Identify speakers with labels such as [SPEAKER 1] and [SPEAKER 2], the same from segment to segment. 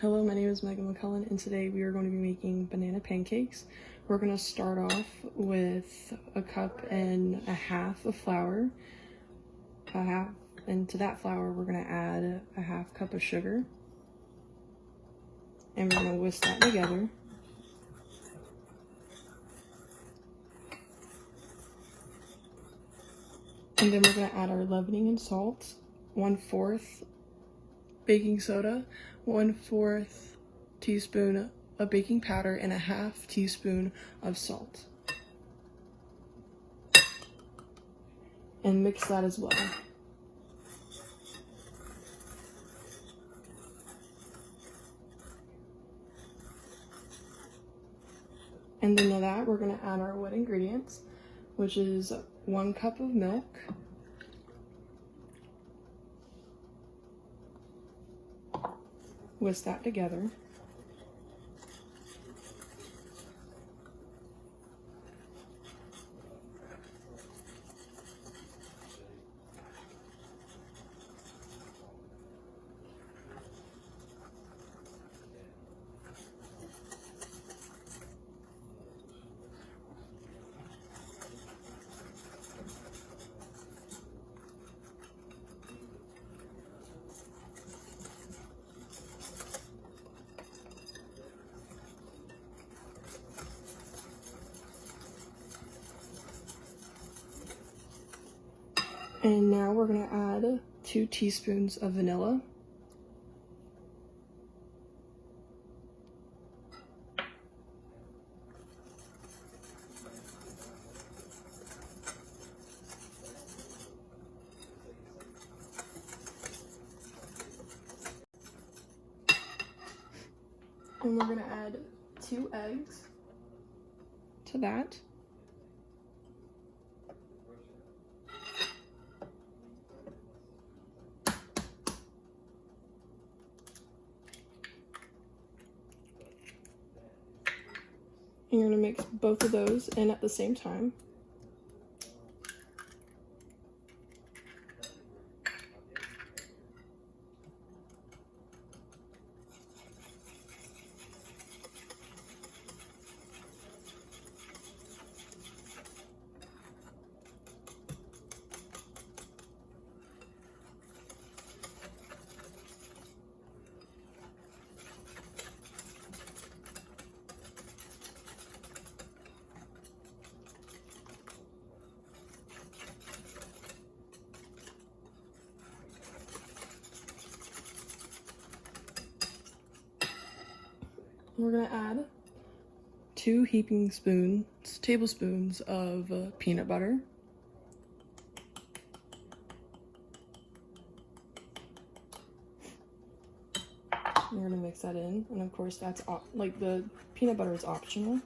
[SPEAKER 1] Hello, my name is Megan McCullen, and today we are going to be making banana pancakes. We're going to start off with a cup and a half of flour. And to that flour, we're going to add a half cup of sugar. And we're going to whisk that together. And then we're going to add our leavening and salt, 1/4 baking soda, 1/4 teaspoon of baking powder, and a half teaspoon of salt. And mix that as well. And then to that, we're going to add our wet ingredients, which is 1 cup of milk, whisk that together. And now we're going to add 2 teaspoons of vanilla. And we're going to add 2 eggs to that. And you're going to mix both of those in at the same time. We're going to add 2 tablespoons of peanut butter. We're going to mix that in, and of course that's like the peanut butter is optional.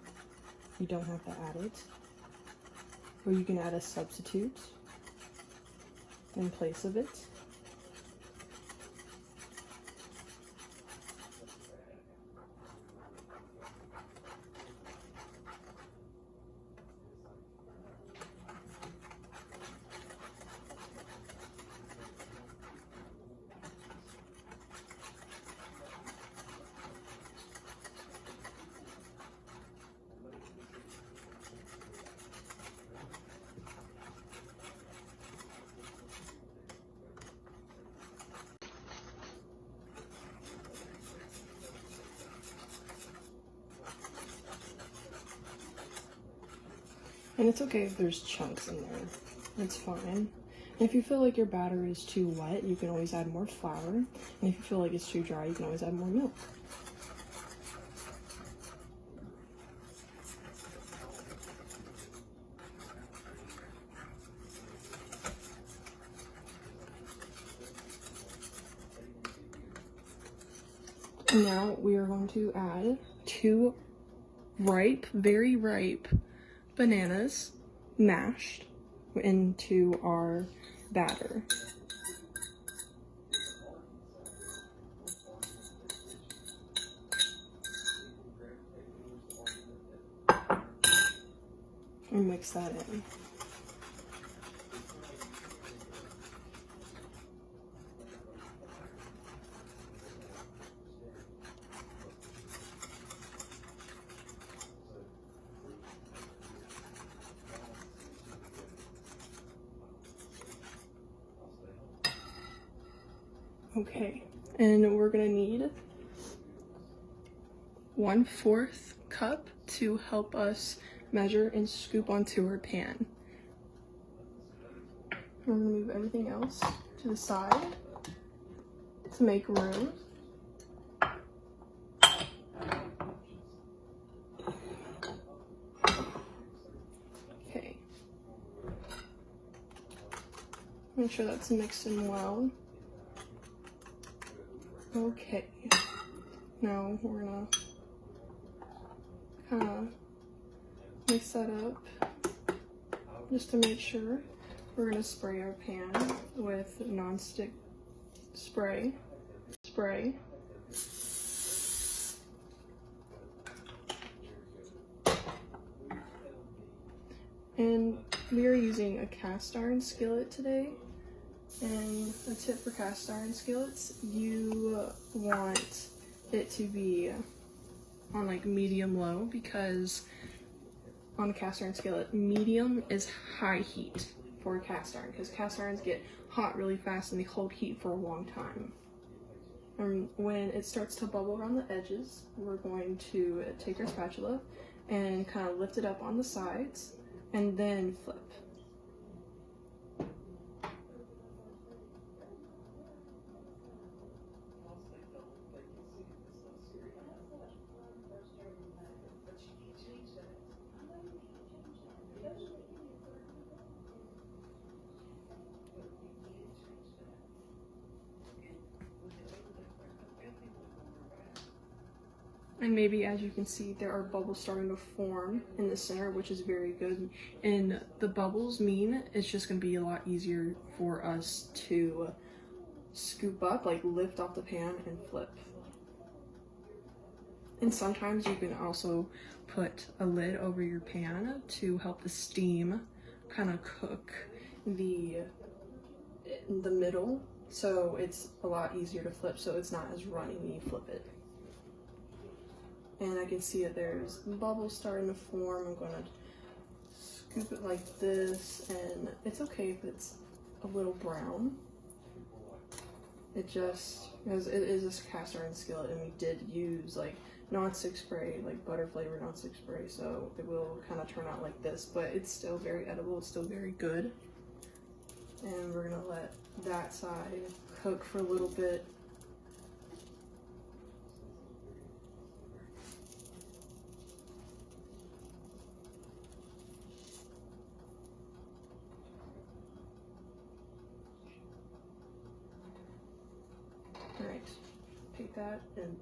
[SPEAKER 1] You don't have to add it. Or you can add a substitute in place of it. And it's okay if there's chunks in there. It's fine. And if you feel like your batter is too wet, you can always add more flour. And if you feel like it's too dry, you can always add more milk. Now we are going to add 2 very ripe bananas mashed into our batter. And mix that in. Okay, and we're gonna need 1/4 cup to help us measure and scoop onto our pan. We're gonna move everything else to the side to make room. Okay. Make sure that's mixed in well. Okay. Now we're gonna kind of mix that up just to make sure. We're gonna spray our pan with nonstick spray. And we are using a cast iron skillet today. And a tip for cast iron skillets, you want it to be on like medium low, because on a cast iron skillet, medium is high heat for a cast iron, because cast irons get hot really fast and they hold heat for a long time. And when it starts to bubble around the edges, we're going to take our spatula and kind of lift it up on the sides and then flip. And maybe, as you can see, there are bubbles starting to form in the center, which is very good. And the bubbles mean it's just going to be a lot easier for us to scoop up, like lift off the pan and flip. And sometimes you can also put a lid over your pan to help the steam kind of cook the middle, so it's a lot easier to flip, so it's not as runny when you flip it. And I can see that there's bubbles starting to form. I'm going to scoop it like this, and it's okay if it's a little brown. It just, because it is a cast iron skillet, and we did use like non-stick spray, like butter flavored non-stick spray, so it will kind of turn out like this, but it's still very edible, it's still very good. And we're gonna let that side cook for a little bit. All right, take that and